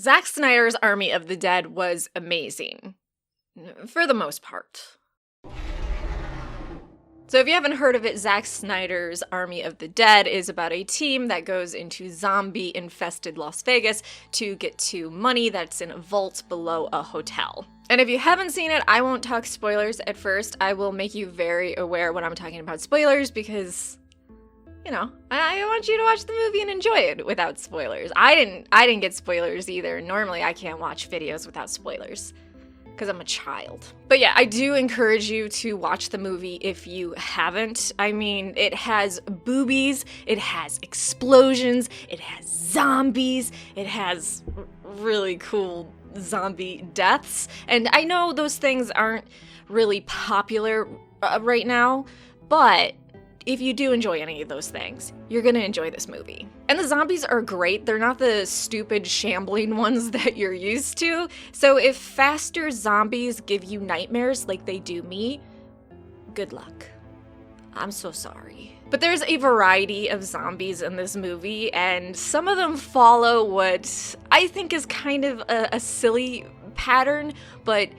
Zack Snyder's Army of the Dead was amazing. For the most part. So if you haven't heard of it, Zack Snyder's Army of the Dead is about a team that goes into zombie-infested Las Vegas to get to money that's in a vault below a hotel. And if you haven't seen it, I won't talk spoilers at first. I will make you very aware when I'm talking about spoilers because, you know, I want you to watch the movie and enjoy it without spoilers. I didn't get spoilers either. Normally I can't watch videos without spoilers, because I'm a child. But yeah, I do encourage you to watch the movie if you haven't. I mean, it has boobies, it has explosions, it has zombies, it has really cool zombie deaths. And I know those things aren't really popular right now, but if you do enjoy any of those things, you're gonna enjoy this movie. And the zombies are great. They're not the stupid shambling ones that you're used to. So if faster zombies give you nightmares like they do me, good luck. I'm so sorry. But there's a variety of zombies in this movie, and some of them follow what I think is kind of a silly pattern, but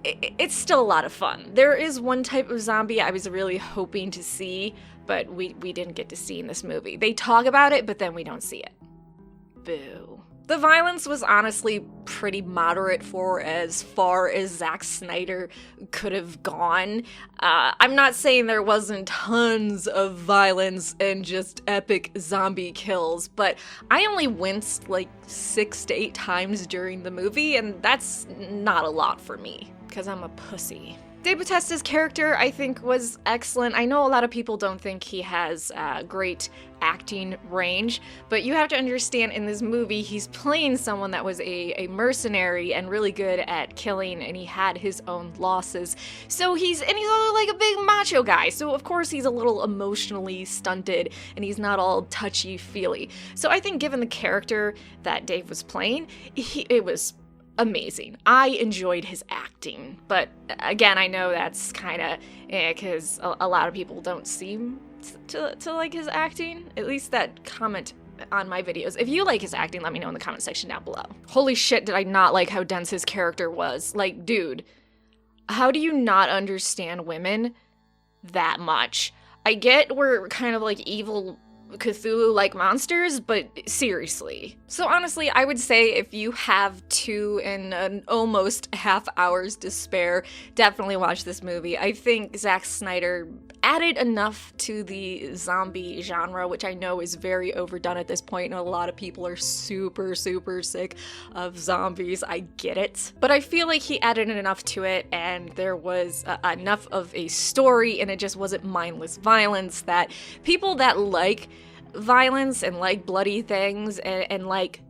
it's still a lot of fun. There is one type of zombie I was really hoping to see, but we didn't get to see in this movie. They talk about it, but then we don't see it. Boo. The violence was honestly pretty moderate for as far as Zack Snyder could have gone. I'm not saying there wasn't tons of violence and just epic zombie kills, but I only winced like 6 to 8 times during the movie, and that's not a lot for me, because I'm a pussy. Dave Bautista's character, I think, was excellent. I know a lot of people don't think he has great acting range, but you have to understand in this movie, he's playing someone that was a mercenary and really good at killing, and he had his own losses. So he's also like a big macho guy, so of course he's a little emotionally stunted, and he's not all touchy-feely. So I think given the character that Dave was playing, it was amazing. I enjoyed his acting, but again, I know that's kind of because a lot of people don't seem to like his acting. At least that comment on my videos. If you like his acting, let me know in the comment section down below. Holy shit, did I not like how dense his character was. Like, dude, how do you not understand women that much? I get we're kind of like evil Cthulhu-like monsters, but seriously. So honestly, I would say if you have 2 and almost half hours to spare, definitely watch this movie. I think Zack Snyder added enough to the zombie genre, which I know is very overdone at this point, and a lot of people are super, super sick of zombies. I get it. But I feel like he added enough to it, and there was enough of a story, and it just wasn't mindless violence that people that like violence and like bloody things and like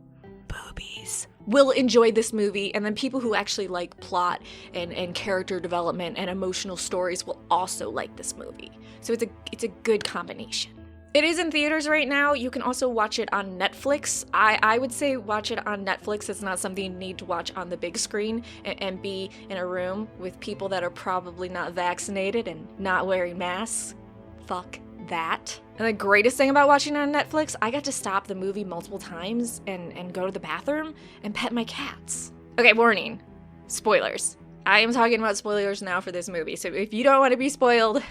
boobies will enjoy this movie, and then people who actually like plot and character development and emotional stories will also like this movie. So it's a good combination. It is in theaters right now. You can also watch it on Netflix. I would say watch it on Netflix. It's not something you need to watch on the big screen and be in a room with people that are probably not vaccinated and not wearing masks. Fuck that. And the greatest thing about watching it on Netflix, I got to stop the movie multiple times and go to the bathroom and pet my cats. Okay, warning. Spoilers. I am talking about spoilers now for this movie, so if you don't want to be spoiled,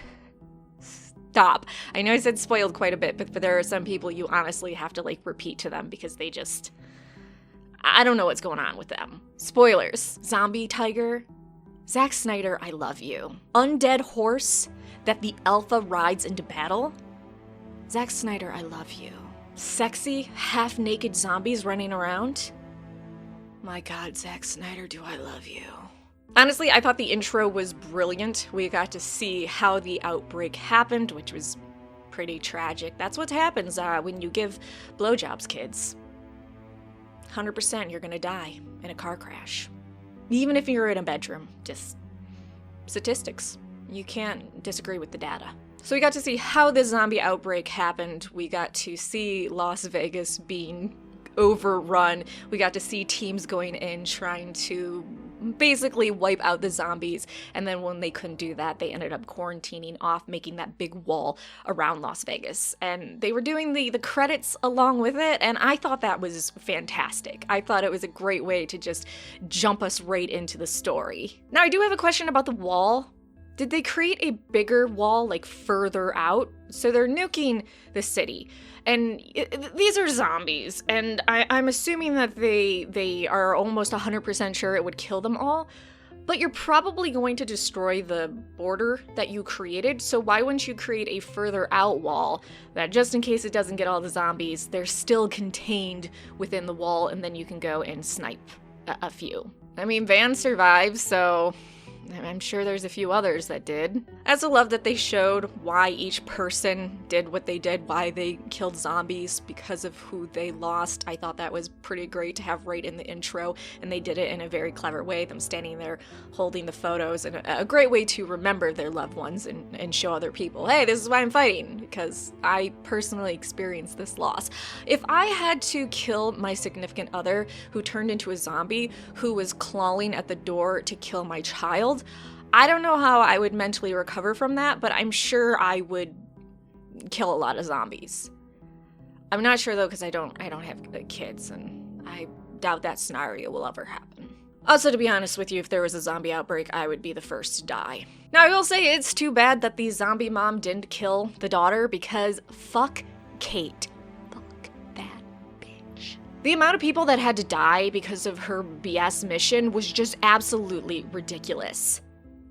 stop. I know I said spoiled quite a bit, but there are some people you honestly have to like repeat to them because they just, I don't know what's going on with them. Spoilers. Zombie tiger. Zack Snyder, I love you. Undead horse that the alpha rides into battle. Zack Snyder, I love you. Sexy, half-naked zombies running around. My God, Zack Snyder, do I love you. Honestly, I thought the intro was brilliant. We got to see how the outbreak happened, which was pretty tragic. That's what happens when you give blowjobs, kids. 100% you're gonna die in a car crash. Even if you're in a bedroom. Just statistics. You can't disagree with the data. So we got to see how the zombie outbreak happened. We got to see Las Vegas being overrun. We got to see teams going in trying to basically wipe out the zombies. And then when they couldn't do that, they ended up quarantining off, making that big wall around Las Vegas. And they were doing the credits along with it, and I thought that was fantastic. I thought it was a great way to just jump us right into the story. Now, I do have a question about the wall. Did they create a bigger wall, like, further out? So they're nuking the city, and these are zombies, and I'm assuming that they are almost 100% sure it would kill them all, but you're probably going to destroy the border that you created, so why wouldn't you create a further out wall that, just in case it doesn't get all the zombies, they're still contained within the wall, and then you can go and snipe a few. I mean, Van survived, so I'm sure there's a few others that did. I also love that they showed why each person did what they did, why they killed zombies because of who they lost. I thought that was pretty great to have right in the intro, and they did it in a very clever way, them standing there holding the photos, and a great way to remember their loved ones and show other people, hey, this is why I'm fighting, because I personally experienced this loss. If I had to kill my significant other who turned into a zombie, who was clawing at the door to kill my child, I don't know how I would mentally recover from that, but I'm sure I would kill a lot of zombies. I'm not sure though, because I don't have kids, and I doubt that scenario will ever happen. Also, to be honest with you, if there was a zombie outbreak, I would be the first to die. Now, I will say it's too bad that the zombie mom didn't kill the daughter, because fuck Kate. Fuck that bitch. The amount of people that had to die because of her BS mission was just absolutely ridiculous.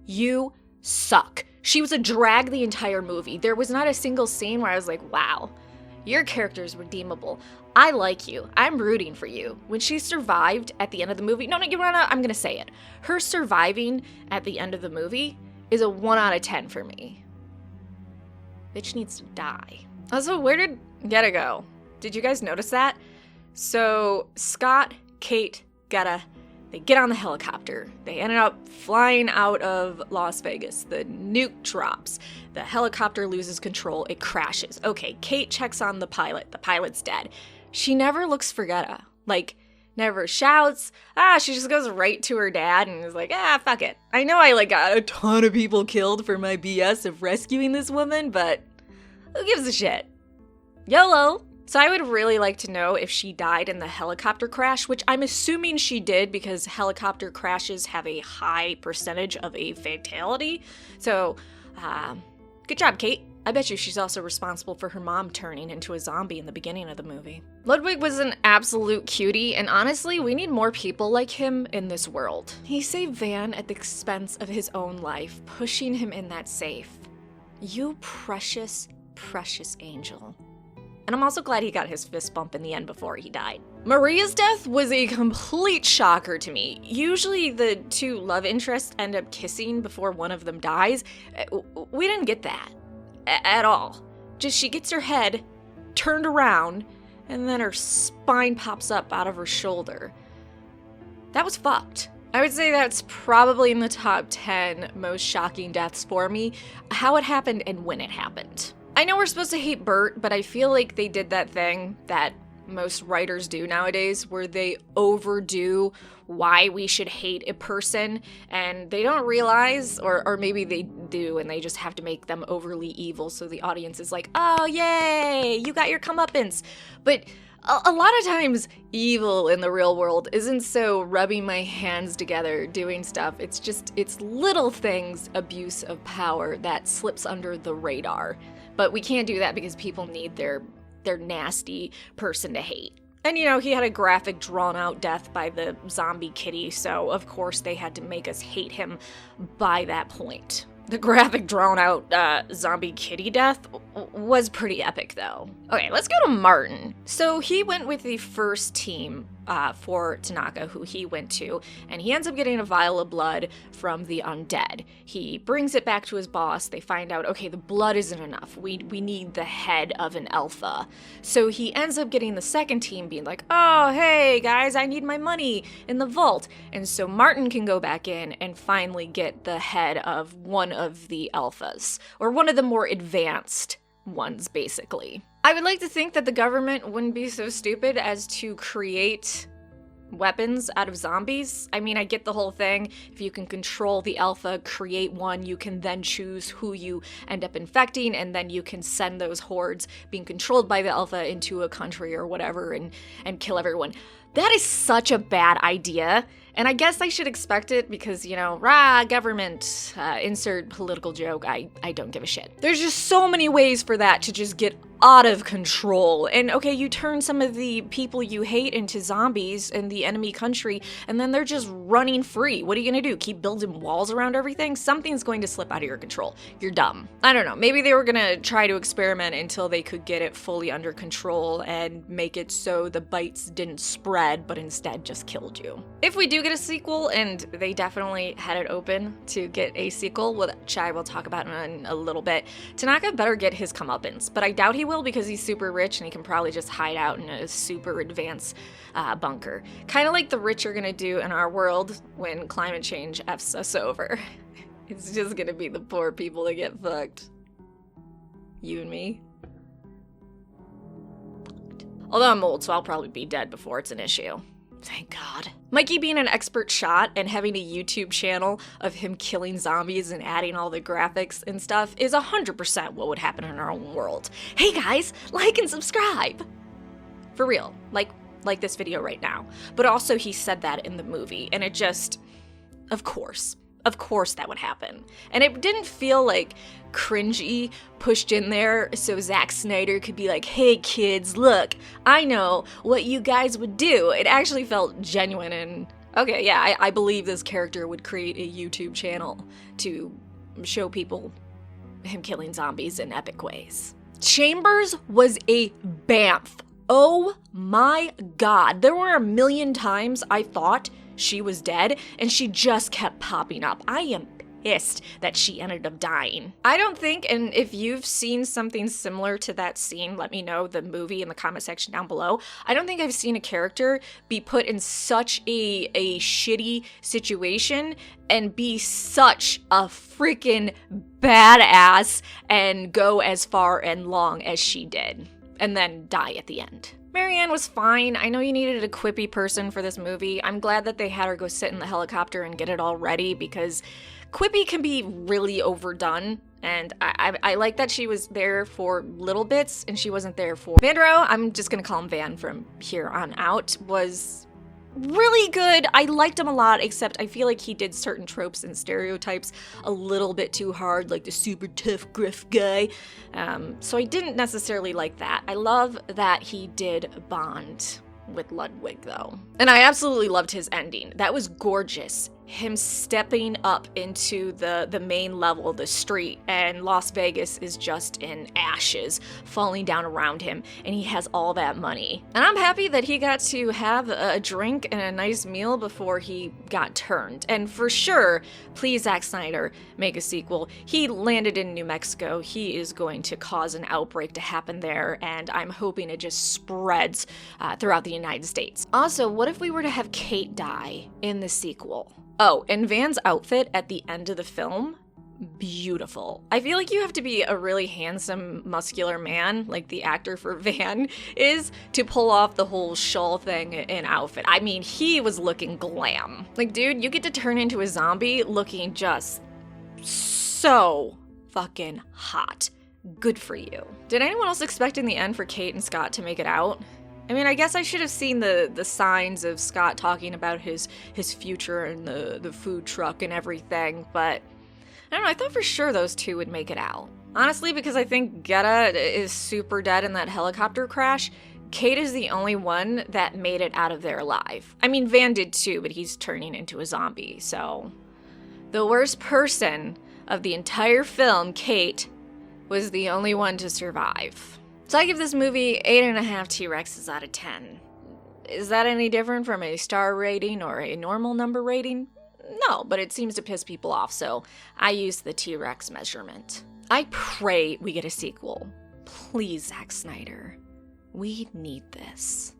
You suck. She was a drag the entire movie. There was not a single scene where I was like, wow, your character's redeemable. I like you. I'm rooting for you. When she survived at the end of the movie, no, you know what? I'm gonna say it. Her surviving at the end of the movie is a 1 out of 10 for me. Bitch needs to die. Also, where did Ğeṭa go? Did you guys notice that? So, Scott, Kate, Ğeṭa, they get on the helicopter. They ended up flying out of Las Vegas. The nuke drops. The helicopter loses control. It crashes. Okay, Kate checks on the pilot. The pilot's dead. She never looks for Ğeṭa. Like, never shouts. She just goes right to her dad and is like, fuck it. I know I, got a ton of people killed for my BS of rescuing this woman, but who gives a shit? YOLO. So I would really like to know if she died in the helicopter crash, which I'm assuming she did because helicopter crashes have a high percentage of a fatality. So, good job, Kate. I bet you she's also responsible for her mom turning into a zombie in the beginning of the movie. Ludwig was an absolute cutie, and honestly, we need more people like him in this world. He saved Van at the expense of his own life, pushing him in that safe. You precious, precious angel. And I'm also glad he got his fist bump in the end before he died. Maria's death was a complete shocker to me. Usually the two love interests end up kissing before one of them dies. We didn't get that at all. Just she gets her head turned around and then her spine pops up out of her shoulder. That was fucked. I would say that's probably in the top 10 most shocking deaths for me, how it happened and when it happened. I know we're supposed to hate Bert, but I feel like they did that thing that most writers do nowadays where they overdo why we should hate a person and they don't realize, or maybe they do and they just have to make them overly evil so the audience is like, oh yay, you got your comeuppance. But a lot of times evil in the real world isn't so rubbing my hands together doing stuff. It's little things, abuse of power that slips under the radar. But we can't do that because people need their nasty person to hate. And you know, he had a graphic drawn out death by the zombie kitty, so of course they had to make us hate him by that point. The graphic drawn out zombie kitty death was pretty epic though. Okay, let's go to Martin. So he went with the first team for Tanaka, who he went to, and he ends up getting a vial of blood from the undead. He brings it back to his boss. They find out, okay, the blood isn't enough. We need the head of an alpha. So he ends up getting the second team being like, oh, hey guys, I need my money in the vault. And so Martin can go back in and finally get the head of one of the alphas, or one of the more advanced ones, basically. I would like to think that the government wouldn't be so stupid as to create weapons out of zombies. I mean, I get the whole thing. If you can control the alpha, create one, you can then choose who you end up infecting, and then you can send those hordes being controlled by the alpha into a country or whatever and kill everyone. That is such a bad idea. And I guess I should expect it because, you know, government, insert political joke, I don't give a shit. There's just so many ways for that to just get out of control. And okay, you turn some of the people you hate into zombies in the enemy country, and then they're just running free. What are you gonna do? Keep building walls around everything? Something's going to slip out of your control. You're dumb. I don't know, maybe they were gonna try to experiment until they could get it fully under control and make it so the bites didn't spread, but instead just killed you. If we do get a sequel, and they definitely had it open to get a sequel, which I will talk about in a little bit, Tanaka better get his comeuppance, but I doubt he will because he's super rich and he can probably just hide out in a super advanced bunker. Kind of like the rich are gonna do in our world when climate change F's us over. It's just gonna be the poor people that get fucked. You and me. Although I'm old, so I'll probably be dead before it's an issue. Thank God. Mikey being an expert shot and having a YouTube channel of him killing zombies and adding all the graphics and stuff is 100% what would happen in our own world. Hey guys, like and subscribe! For real, like this video right now. But also he said that in the movie, and it just, of course that would happen. And it didn't feel like cringy pushed in there so Zack Snyder could be like, hey kids, look, I know what you guys would do. It actually felt genuine and, okay, yeah, I believe this character would create a YouTube channel to show people him killing zombies in epic ways. Chambers was a bamf. Oh my God. There were a million times I thought she was dead, and she just kept popping up. I am pissed that she ended up dying. I don't think, and if you've seen something similar to that scene, let me know, the movie, in the comment section down below. I don't think I've seen a character be put in such a shitty situation and be such a freaking badass and go as far and long as she did, and then die at the end. Marianne was fine. I know you needed a quippy person for this movie. I'm glad that they had her go sit in the helicopter and get it all ready because quippy can be really overdone. And I like that she was there for little bits and she wasn't there for... Vandero, I'm just gonna call him Van from here on out, was really good. I liked him a lot, except I feel like he did certain tropes and stereotypes a little bit too hard, like the super tough gruff guy. So I didn't necessarily like that. I love that he did bond with Ludwig though. And I absolutely loved his ending. That was gorgeous. Him stepping up into the main level, the street, and Las Vegas is just in ashes, falling down around him, and he has all that money. And I'm happy that he got to have a drink and a nice meal before he got turned. And for sure, please Zack Snyder, make a sequel. He landed in New Mexico. He is going to cause an outbreak to happen there, and I'm hoping it just spreads throughout the United States. Also, what if we were to have Kate die in the sequel? Oh, and Van's outfit at the end of the film, beautiful. I feel like you have to be a really handsome, muscular man, like the actor for Van is, to pull off the whole shawl thing in outfit. I mean, he was looking glam. Like, dude, you get to turn into a zombie looking just so fucking hot. Good for you. Did anyone else expect in the end for Kate and Scott to make it out? I mean, I guess I should have seen the signs of Scott talking about his future and the food truck and everything, but I don't know, I thought for sure those two would make it out. Honestly, because I think Ģēda is super dead in that helicopter crash, Kate is the only one that made it out of there alive. I mean, Van did too, but he's turning into a zombie, so... The worst person of the entire film, Kate, was the only one to survive. So I give this movie 8.5 T-Rexes out of 10. Is that any different from a star rating or a normal number rating? No, but it seems to piss people off, so I use the T-Rex measurement. I pray we get a sequel. Please, Zack Snyder. We need this.